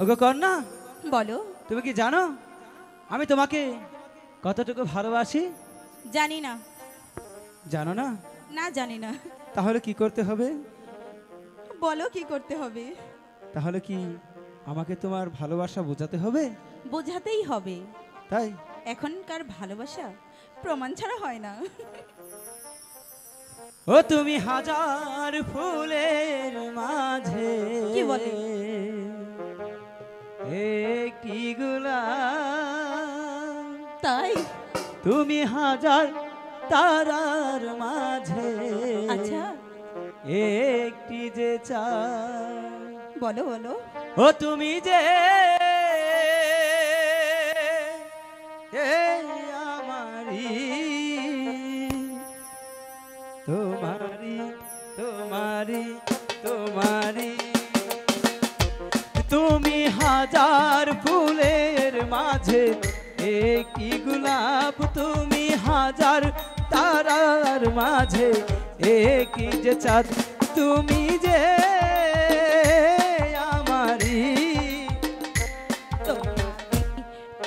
ওগো কন্যা, বলো। তুমি কি জানো আমি তোমাকে কতটুকু ভালোবাসি? জানি না। জানো না? না, জানি না। তাহলে কি করতে হবে? বলো কি করতে হবে। তাহলে কি আমাকে তোমার ভালোবাসা বোঝাতে হবে? বোঝাতেই হবে। তাই এখনকার ভালোবাসা প্রমাণ ছাড়া হয় না। ও তুমি হাজার ফুলের মাঝে কি বলে? একটি গোলাপ, তাই? তুমি হাজার তারার মাঝে আচ্ছা, একটি যে চাঁদ। বলো বলো। ও তুমি যে আমারি, তোমারি তোমারি তোমারি, তুমি হাজার ফুলের মাঝে একটি গোলাপ, তুমি হাজার তারার মাঝে একটি যে চাঁদ, তুমি যে আমারি,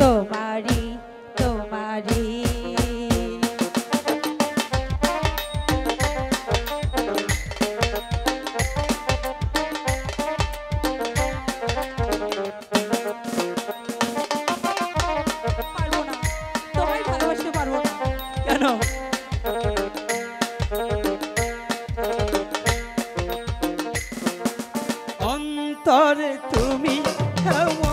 তোমারি তোমারি। পারবো না, তোমায় ভালোবাসতে পারবো না। কেন? অন্তরে তুমি এমন